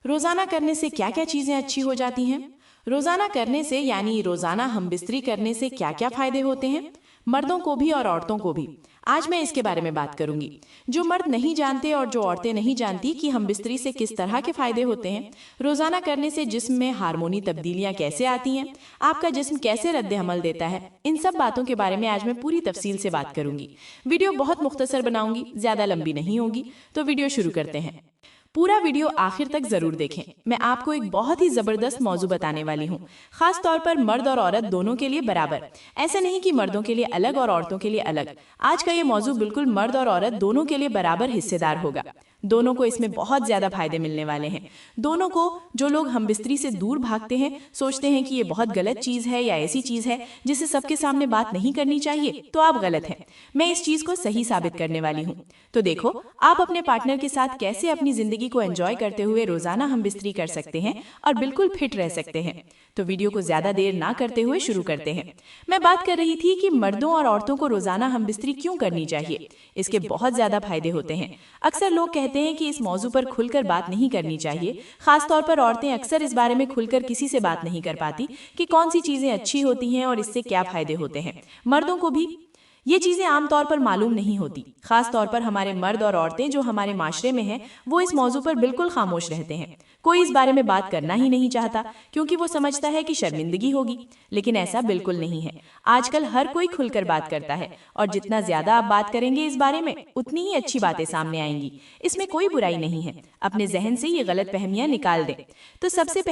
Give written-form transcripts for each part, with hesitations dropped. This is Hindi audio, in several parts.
रोजाना करने से क्या क्या चीजें अच्छी हो जाती हैं? रोजाना करने से यानी रोजाना हम बिस्तरी करने से क्या क्या फायदे होते हैं, मर्दों को भी और औरतों को भी। आज मैं इसके बारे में बात करूंगी। जो मर्द नहीं जानते और जो औरतें नहीं जानती कि हम बिस्तरी से किस तरह के फायदे होते हैं, रोजाना करने से जिस्म में हार्मोनी तब्दीलियां कैसे आती हैं, आपका जिस्म कैसे रद्द अमल देता है, इन सब बातों के बारे में आज मैं पूरी तफसील से बात करूंगी। वीडियो बहुत मुख्तसर बनाऊंगी, ज्यादा लंबी नहीं होगी। तो वीडियो शुरू करते हैं। पूरा वीडियो आखिर तक जरूर देखें। मैं आपको एक बहुत ही जबरदस्त मौजू बताने वाली हूँ, खास तौर पर मर्द और औरत दोनों के लिए बराबर। ऐसा नहीं कि मर्दों के लिए अलग और औरतों के लिए अलग। आज का ये मौजू बिल्कुल मर्द और औरत दोनों के लिए बराबर हिस्सेदार होगा। दोनों को इसमें बहुत ज्यादा फायदे मिलने वाले हैं। दोनों को, जो लोग हम बिस्तरी से दूर भागते हैं, सोचते हैं कि ये बहुत गलत चीज है या ऐसी चीज है जिसे सबके सामने बात नहीं करनी चाहिए, तो आप गलत हैं। मैं इस चीज को सही साबित करने वाली हूँ। तो देखो, आप अपने पार्टनर के साथ कैसे अपनी जिंदगी को एंजॉय करते हुए रोजाना हम बिस्तरी कर सकते हैं और बिल्कुल फिट रह सकते हैं। तो वीडियो को ज्यादा देर ना करते हुए शुरू करते हैं। मैं बात कर रही थी कि मर्दों और औरतों को रोजाना हम बिस्तरी क्यों करनी चाहिए। इसके बहुत ज्यादा फायदे होते हैं। अक्सर लोग कहते हैं कि इस मौजू पर खुलकर बात नहीं करनी चाहिए। खास तौर पर औरतें अक्सर इस बारे में खुलकर किसी से बात नहीं कर पाती कि कौन सी चीजें अच्छी होती हैं और इससे क्या फायदे होते हैं। मर्दों को भी ये चीजें आमतौर पर मालूम नहीं होती। खास तौर पर हमारे मर्द और औरतें जो हमारे माशरे में हैं, वो इस मौजू पर बिल्कुल खामोश रहते हैं। कोई इस बारे में बात करना ही नहीं चाहता क्योंकि वो समझता है कि शर्मिंदगी होगी। लेकिन ऐसा बिल्कुल नहीं है। आजकल हर कोई खुलकर बात करता है और जितना ज्यादा आप बात करेंगे इस बारे में, उतनी ही अच्छी बातें सामने आएंगी। इसमें कोई बुराई नहीं है। अपने जहन से ये गलत फहमियां निकाल दें। तो सबसे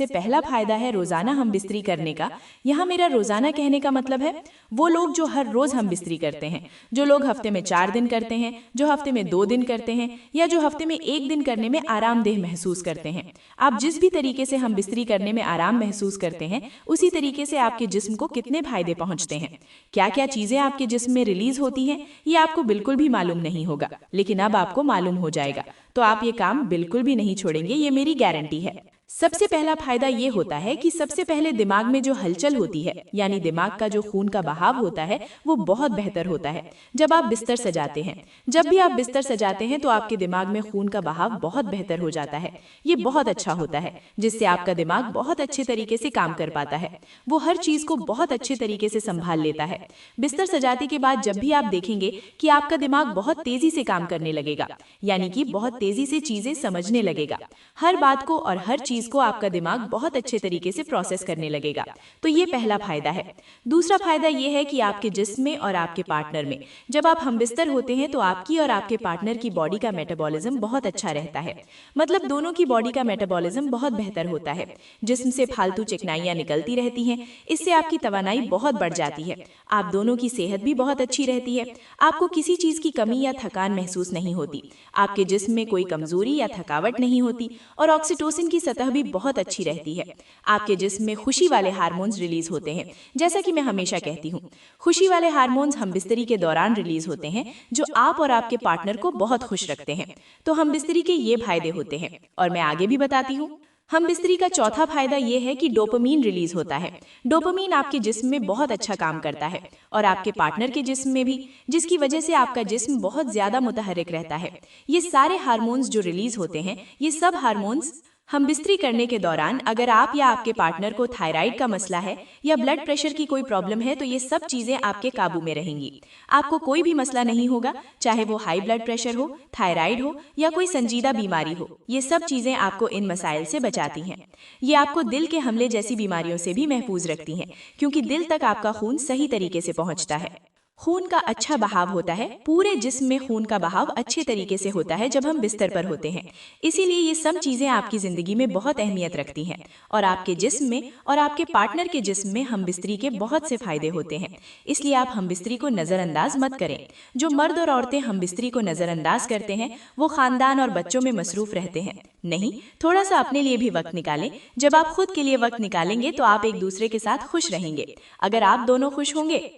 पहला फायदा है रोजाना हम बिस्तरी करने का। यहाँ मेरा रोजाना कहने का मतलब है वो लोग जो हर रोज हम बिस्तरी करते हैं, जो लोग हफ्ते में 4 दिन करते हैं, जो हफ्ते में 2 दिन करते हैं, या जो हफ्ते में 1 दिन करने में आरामदेह महसूस करते हैं। आप जिस भी तरीके से हम बिस्तरी करने में आराम महसूस करते हैं, उसी तरीके से आपके जिस्म को कितने फायदे पहुंचते हैं, क्या क्या चीजें आपके जिस्म में रिलीज होती हैं, ये आपको बिल्कुल भी मालूम नहीं होगा। लेकिन अब आपको मालूम हो जाएगा। तो आप ये काम बिल्कुल भी नहीं छोड़ेंगे, ये मेरी गारंटी है। सबसे पहला फायदा ये होता है कि सबसे पहले दिमाग में जो हलचल होती है, यानी दिमाग का जो खून का बहाव होता है, वो बहुत बेहतर होता है जब आप बिस्तर सजाते हैं। जब भी आप बिस्तर सजाते हैं तो आपके दिमाग में खून का बहाव बहुत बेहतर हो जाता है। ये बहुत अच्छा होता है, जिससे आपका दिमाग बहुत अच्छे तरीके से काम कर पाता है। वो हर चीज को बहुत अच्छे तरीके से संभाल लेता है। बिस्तर सजाते के बाद जब भी आप देखेंगे कि आपका दिमाग बहुत तेजी से काम करने लगेगा, यानी कि बहुत तेजी से चीजें समझने लगेगा। हर बात को और हर चीज को आपका दिमाग बहुत अच्छे तरीके से प्रोसेस करने लगेगा। तो ये पहला फायदा है। दूसरा फायदा ये है कि आपके जिस्म में और आपके पार्टनर में जब आप हमबिस्तर होते हैं तो आपकी और आपके पार्टनर की बॉडी का मेटाबॉलिज्म बहुत अच्छा रहता है। मतलब दोनों की बॉडी का मेटाबॉलिज्म बहुत बेहतर होता है। जिस्म से फालतू चिकनाइयां निकलती रहती हैं। इससे आपकी तवानाई बहुत बढ़ जाती है। आप दोनों की सेहत भी बहुत अच्छी रहती है। आपको किसी चीज की कमी या थकान महसूस नहीं होती। आपके जिस्म में कोई कमजोरी या थकावट नहीं होती और ऑक्सीटोसिन की सतह भी बहुत अच्छी रहती है। आपके जिस्म में खुशी वाले हार्मोन्स रिलीज होते हैं। जैसा कि मैं हमेशा कहती हूँ, खुशी वाले हार्मोन्स हम बिस्तरी के दौरान रिलीज होते हैं, जो आप और आपके पार्टनर को बहुत खुश रखते हैं। तो हम बिस्तरी के ये फायदे होते हैं और मैं आगे भी बताती हूँ। हम बिस्तरी का चौथा फायदा ये है कि डोपामीन रिलीज होता है। डोपामीन आपके जिस्म में बहुत अच्छा काम करता है और आपके पार्टनर के जिस्म में भी, जिसकी वजह से आपका जिस्म बहुत ज्यादा मुतहर्रिक रहता है। ये सारे हार्मोन्स जो रिलीज होते हैं, ये सब हार्मोन्स हम बिस्तरी करने के दौरान, अगर आप या आपके पार्टनर को थायराइड का मसला है या ब्लड प्रेशर की कोई प्रॉब्लम है, तो ये सब चीजें आपके काबू में रहेंगी। आपको कोई भी मसला नहीं होगा, चाहे वो हाई ब्लड प्रेशर हो, थायराइड हो या कोई संजीदा बीमारी हो। ये सब चीजें आपको इन मसाइल से बचाती हैं। ये आपको दिल के हमले जैसी बीमारियों से भी महफूज रखती हैं, क्योंकि दिल तक आपका खून सही तरीके से पहुंचता है। खून का अच्छा बहाव होता है। पूरे जिस्म में खून का बहाव अच्छे तरीके से होता है जब हम बिस्तर पर होते हैं। इसीलिए ये सब चीजें आपकी जिंदगी में बहुत अहमियत रखती हैं और आपके जिस्म में और आपके पार्टनर के जिस्म में हम बिस्तरी के बहुत से फायदे होते हैं। इसलिए आप हम बिस्तरी को नजरअंदाज मत करें। जो मर्द और औरतें हम बिस्तरी को नजरअंदाज करते हैं, वो खानदान और बच्चों में मसरूफ रहते हैं। नहीं, थोड़ा सा अपने लिए भी वक्त निकालें। जब आप खुद के लिए वक्त निकालेंगे तो आप एक दूसरे के साथ खुश रहेंगे। अगर आप दोनों खुश होंगे,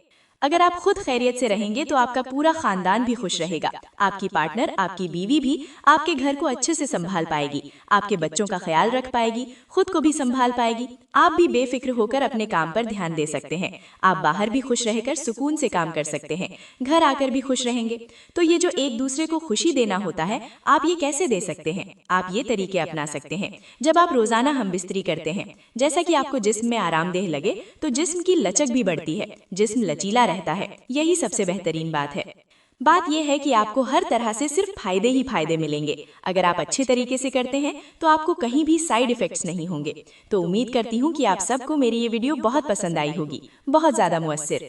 अगर आप खुद खैरियत से रहेंगे तो आपका पूरा खानदान भी खुश रहेगा। आपकी पार्टनर, आपकी बीवी भी आपके घर को अच्छे से संभाल पाएगी, आपके बच्चों का ख्याल रख पाएगी, खुद को भी संभाल पाएगी। आप भी बेफिक्र होकर अपने काम पर ध्यान दे सकते हैं। आप बाहर भी खुश रहकर सुकून से काम कर सकते हैं, घर आकर भी खुश रहेंगे। तो ये जो एक दूसरे को खुशी देना होता है, आप ये कैसे दे सकते हैं? आप ये तरीके अपना सकते हैं। जब आप रोजाना हमबिस्तरी करते हैं, जैसा कि आपको जिस्म में आरामदेह लगे, तो जिस्म की लचक भी बढ़ती है, जिस्म लचीला रहता है। यही सबसे बेहतरीन बात है। बात यह है कि आपको हर तरह से सिर्फ फायदे ही फायदे मिलेंगे। अगर आप अच्छे तरीके से करते हैं तो आपको कहीं भी साइड इफेक्ट्स नहीं होंगे। तो उम्मीद करती हूँ कि आप सबको मेरी ये वीडियो बहुत पसंद आई होगी, बहुत ज्यादा मुअस्सिर।